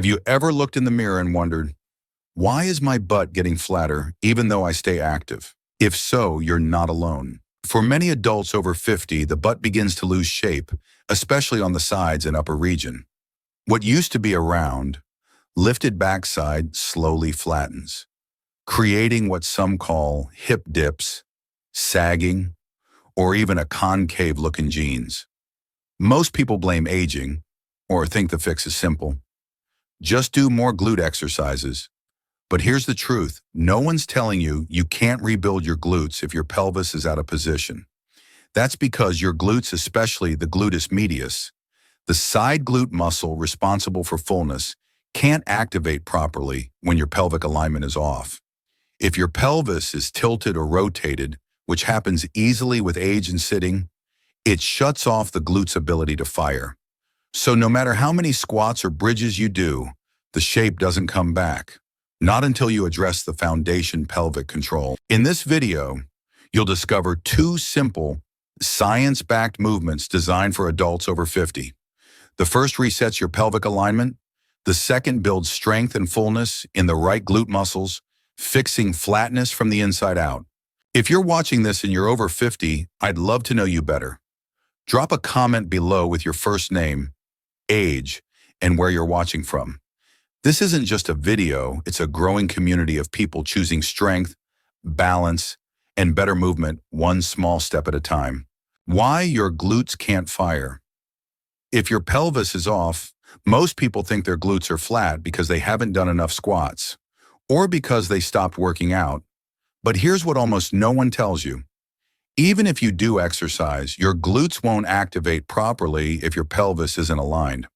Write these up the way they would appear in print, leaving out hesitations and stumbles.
Have you ever looked in the mirror and wondered, why is my butt getting flatter even though I stay active? If so, you're not alone. For many adults over 50, the butt begins to lose shape, especially on the sides and upper region. What used to be a round, lifted backside slowly flattens, creating what some call hip dips, sagging, or even a concave look in jeans. Most people blame aging or think the fix is simple. Just do more glute exercises. But here's the truth. No one's telling you you can't rebuild your glutes if your pelvis is out of position. That's because your glutes, especially the gluteus medius, the side glute muscle responsible for fullness, can't activate properly when your pelvic alignment is off. If your pelvis is tilted or rotated, which happens easily with age and sitting, it shuts off the glute's ability to fire. So no matter how many squats or bridges you do, the shape doesn't come back. Not until you address the foundation pelvic control. In this video, you'll discover two simple, science-backed movements designed for adults over 50. The first resets your pelvic alignment. The second builds strength and fullness in the right glute muscles, fixing flatness from the inside out. If you're watching this and you're over 50, I'd love to know you better. Drop a comment below with your first name, age, and where you're watching from. This isn't just a video, it's a growing community of people choosing strength, balance, and better movement one small step at a time. Why your glutes can't fire. If your pelvis is off, most people think their glutes are flat because they haven't done enough squats, or because they stopped working out. But here's what almost no one tells you. Even if you do exercise, your glutes won't activate properly if your pelvis isn't aligned.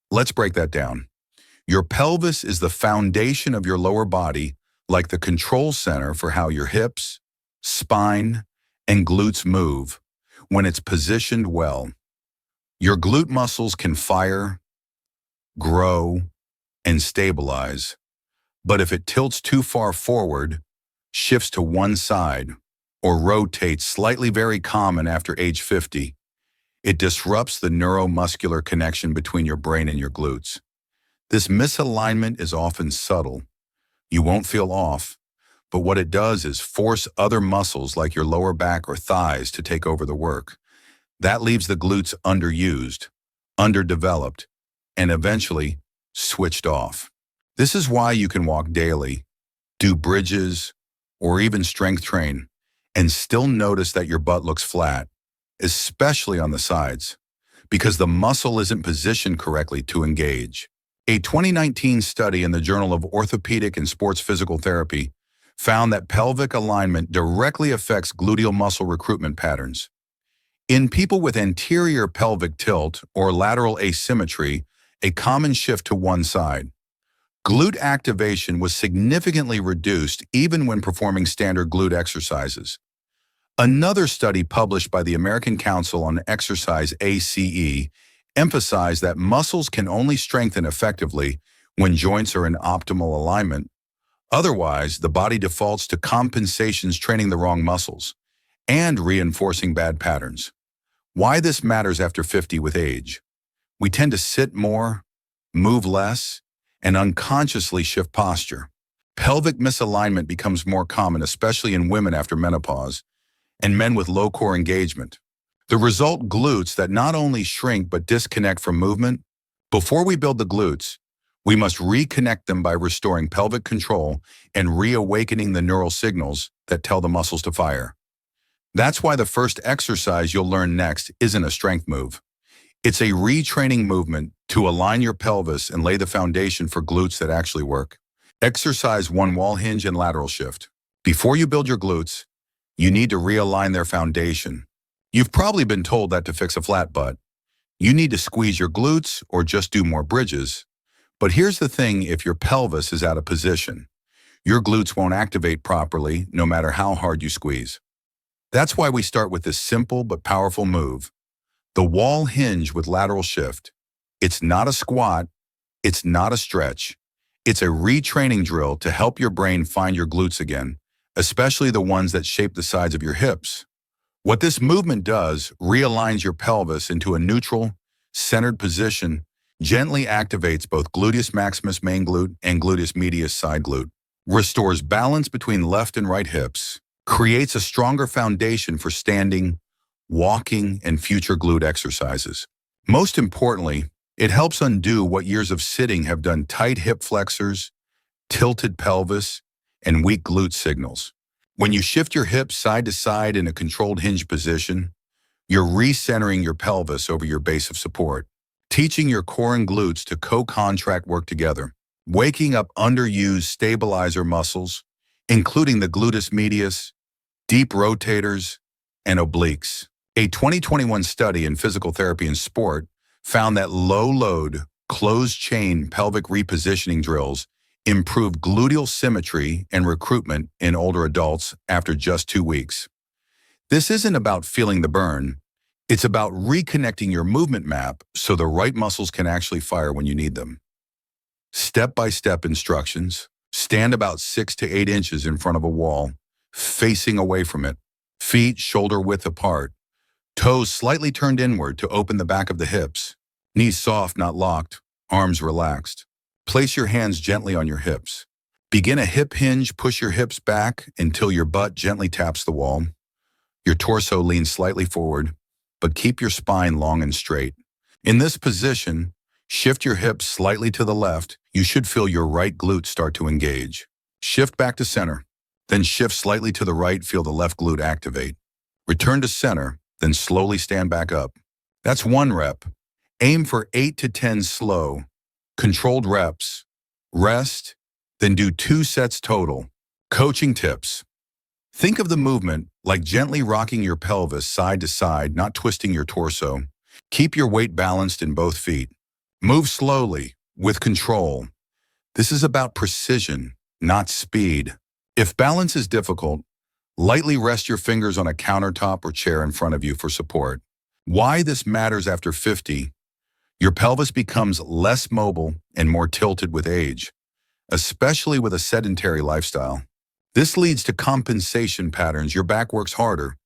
Let's break that down. Your pelvis is the foundation of your lower body, like the control center for how your hips, spine, and glutes move. When it's positioned well, your glute muscles can fire, grow, and stabilize. But if it tilts too far forward, shifts to one side, or rotates, slightly very common after age 50, it disrupts the neuromuscular connection between your brain and your glutes. This misalignment is often subtle. You won't feel off, but what it does is force other muscles like your lower back or thighs to take over the work. That leaves the glutes underused, underdeveloped, and eventually switched off. This is why you can walk daily, do bridges, or even strength train, and still notice that your butt looks flat, especially on the sides, because the muscle isn't positioned correctly to engage. A 2019 study in the Journal of Orthopedic and Sports Physical Therapy found that pelvic alignment directly affects gluteal muscle recruitment patterns. In people with anterior pelvic tilt or lateral asymmetry, a common shift to one side, glute activation was significantly reduced even when performing standard glute exercises. Another study published by the American Council on Exercise ACE emphasized that muscles can only strengthen effectively when joints are in optimal alignment. Otherwise, the body defaults to compensations, training the wrong muscles and reinforcing bad patterns. Why this matters after 50 with age. We tend to sit more, move less, and unconsciously shift posture. Pelvic misalignment becomes more common, especially in women after menopause and men with low core engagement. The result, glutes that not only shrink but disconnect from movement. Before we build the glutes, we must reconnect them by restoring pelvic control and reawakening the neural signals that tell the muscles to fire. That's why the first exercise you'll learn next isn't a strength move. It's a retraining movement to align your pelvis and lay the foundation for glutes that actually work. Exercise 1, wall hinge and lateral shift. Before you build your glutes, you need to realign their foundation. You've probably been told that to fix a flat butt, you need to squeeze your glutes or just do more bridges. But here's the thing, if your pelvis is out of position, your glutes won't activate properly no matter how hard you squeeze. That's why we start with this simple but powerful move, the wall hinge with lateral shift. It's not a squat, it's not a stretch. It's a retraining drill to help your brain find your glutes again, especially the ones that shape the sides of your hips. What this movement does realigns your pelvis into a neutral, centered position Gently activates both gluteus maximus main glute and gluteus medius side glute, restores balance between left and right hips, creates a stronger foundation for standing, walking, and future glute exercises. Most importantly, it helps undo what years of sitting have done: tight hip flexors, tilted pelvis, and weak glute signals. When you shift your hips side to side in a controlled hinge position, you're recentering your pelvis over your base of support, teaching your core and glutes to co-contract work together, waking up underused stabilizer muscles, including the gluteus medius, deep rotators, and obliques. A 2021 study in physical therapy and sport found that low-load, closed-chain pelvic repositioning drills improved gluteal symmetry and recruitment in older adults after just 2 weeks. This isn't about feeling the burn. It's about reconnecting your movement map so the right muscles can actually fire when you need them. Step-by-step instructions. Stand about 6 to 8 inches in front of a wall, facing away from it. Feet shoulder width apart. Toes slightly turned inward to open the back of the hips. Knees soft, not locked. Arms relaxed. Place your hands gently on your hips. Begin a hip hinge. Push your hips back until your butt gently taps the wall. Your torso leans slightly forward, but keep your spine long and straight. In this position, shift your hips slightly to the left. You should feel your right glute start to engage. Shift back to center, then shift slightly to the right. Feel the left glute activate. Return to center, then slowly stand back up. That's 1 rep. Aim for 8 to 10 slow, controlled reps. Rest, then do 2 sets total. Coaching tips. Think of the movement like gently rocking your pelvis side to side, not twisting your torso. Keep your weight balanced in both feet. Move slowly, with control. This is about precision, not speed. If balance is difficult, lightly rest your fingers on a countertop or chair in front of you for support. Why this matters after 50: your pelvis becomes less mobile and more tilted with age, especially with a sedentary lifestyle. This leads to compensation patterns. Your back works harder,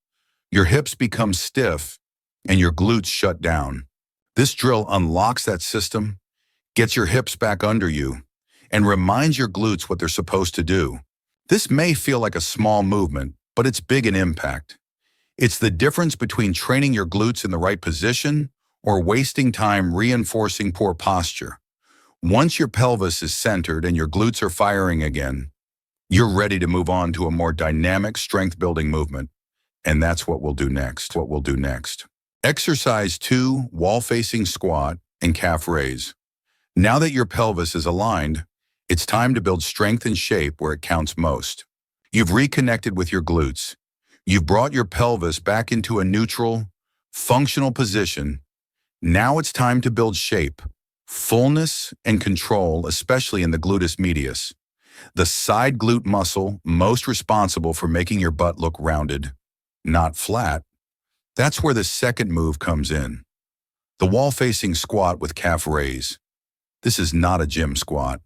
your hips become stiff, and your glutes shut down. This drill unlocks that system, gets your hips back under you, and reminds your glutes what they're supposed to do. This may feel like a small movement, but it's big in impact. It's the difference between training your glutes in the right position or wasting time reinforcing poor posture. Once your pelvis is centered and your glutes are firing again, you're ready to move on to a more dynamic strength-building movement. And that's what we'll do next. Exercise 2, wall-facing squat and calf raise. Now that your pelvis is aligned, it's time to build strength and shape where it counts most. You've reconnected with your glutes. You've brought your pelvis back into a neutral, functional position. Now it's time to build shape, fullness, and control, especially in the gluteus medius, the side glute muscle most responsible for making your butt look rounded, not flat. That's where the second move comes in. The wall-facing squat with calf raise. This is not a gym squat.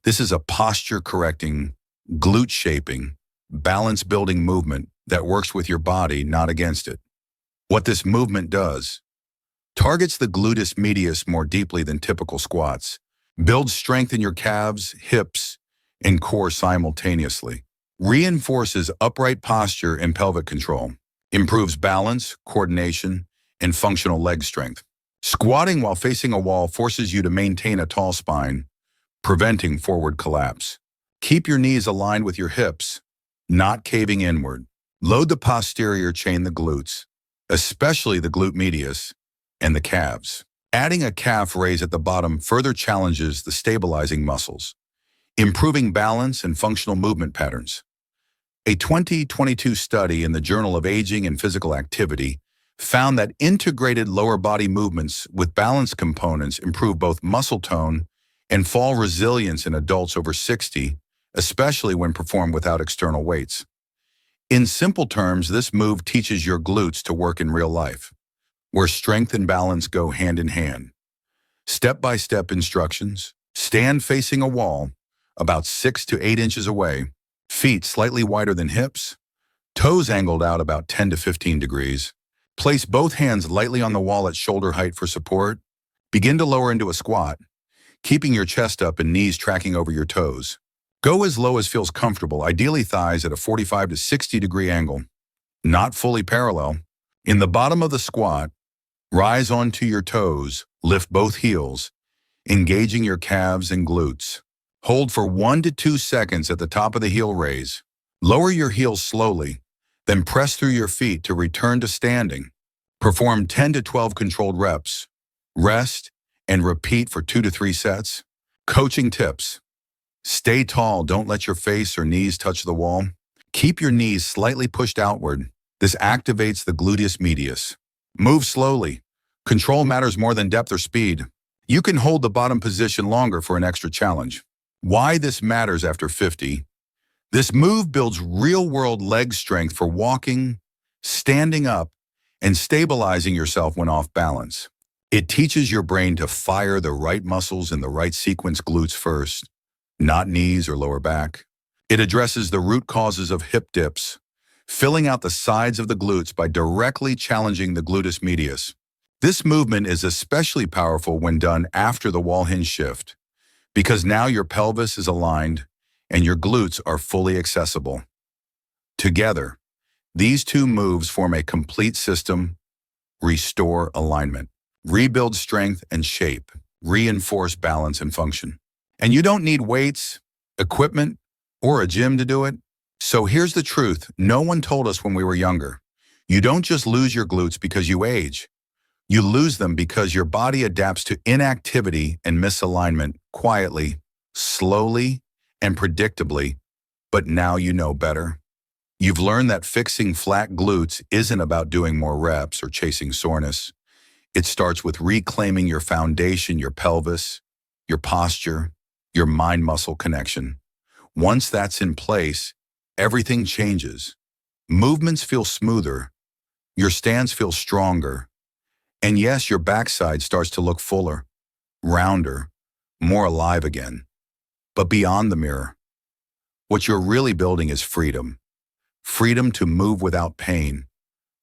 This is a posture-correcting, glute-shaping, balance-building movement that works with your body, not against it. What this movement does: targets the gluteus medius more deeply than typical squats, builds strength in your calves, hips, and core simultaneously, reinforces upright posture and pelvic control, improves balance, coordination, and functional leg strength. Squatting while facing a wall forces you to maintain a tall spine, preventing forward collapse. Keep your knees aligned with your hips, not caving inward. Load the posterior chain, the glutes, especially the glute medius, and the calves. Adding a calf raise at the bottom further challenges the stabilizing muscles, improving balance and functional movement patterns. A 2022 study in the Journal of Aging and Physical Activity found that integrated lower body movements with balance components improve both muscle tone and fall resilience in adults over 60, especially when performed without external weights. In simple terms, this move teaches your glutes to work in real life, where strength and balance go hand in hand. Step-by-step instructions. Stand facing a wall, about 6 to 8 inches away, feet slightly wider than hips, toes angled out about 10 to 15 degrees. Place both hands lightly on the wall at shoulder height for support. Begin to lower into a squat, keeping your chest up and knees tracking over your toes. Go as low as feels comfortable, ideally thighs at a 45 to 60 degree angle, not fully parallel. In the bottom of the squat, rise onto your toes, lift both heels, engaging your calves and glutes. Hold for 1 to 2 seconds at the top of the heel raise. Lower your heels slowly, then press through your feet to return to standing. Perform 10 to 12 controlled reps. Rest and repeat for 2 to 3 sets. Coaching tips. Stay tall, don't let your face or knees touch the wall. Keep your knees slightly pushed outward. This activates the gluteus medius. Move slowly. Control matters more than depth or speed. You can hold the bottom position longer for an extra challenge. Why this matters after 50. This move builds real-world leg strength for walking, standing up, and stabilizing yourself when off balance. It teaches your brain to fire the right muscles in the right sequence, glutes first, not knees or lower back. It addresses the root causes of hip dips, filling out the sides of the glutes by directly challenging the gluteus medius. This movement is especially powerful when done after the wall hinge shift, because now your pelvis is aligned and your glutes are fully accessible. Together, these two moves form a complete system: restore alignment, rebuild strength and shape, reinforce balance and function. And you don't need weights, equipment, or a gym to do it. So here's the truth no one told us when we were younger. You don't just lose your glutes because you age. You lose them because your body adapts to inactivity and misalignment quietly, slowly, and predictably. But now you know better. You've learned that fixing flat glutes isn't about doing more reps or chasing soreness. It starts with reclaiming your foundation, your pelvis, your posture, your mind-muscle connection. Once that's in place, everything changes. Movements feel smoother, your stance feels stronger, and yes, your backside starts to look fuller, rounder, more alive again. But beyond the mirror, what you're really building is freedom. Freedom to move without pain.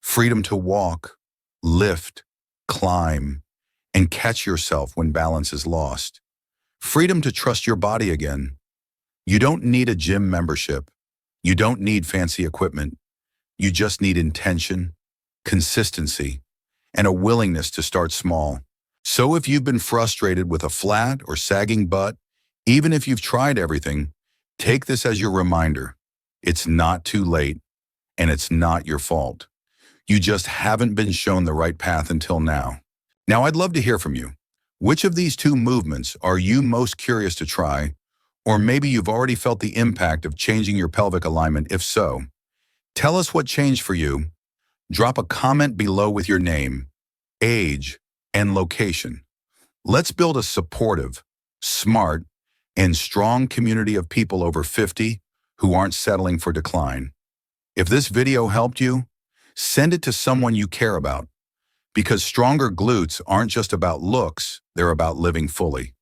Freedom to walk, lift, climb, and catch yourself when balance is lost. Freedom to trust your body again. You don't need a gym membership. You don't need fancy equipment. You just need intention, consistency, and a willingness to start small. So if you've been frustrated with a flat or sagging butt, even if you've tried everything, take this as your reminder. It's not too late, and it's not your fault. You just haven't been shown the right path until now. Now, I'd love to hear from you. Which of these two movements are you most curious to try? Or maybe you've already felt the impact of changing your pelvic alignment. If so, tell us what changed for you. Drop a comment below with your name, age, and location. Let's build a supportive, smart, and strong community of people over 50 who aren't settling for decline. If this video helped you, send it to someone you care about, because stronger glutes aren't just about looks, they're about living fully.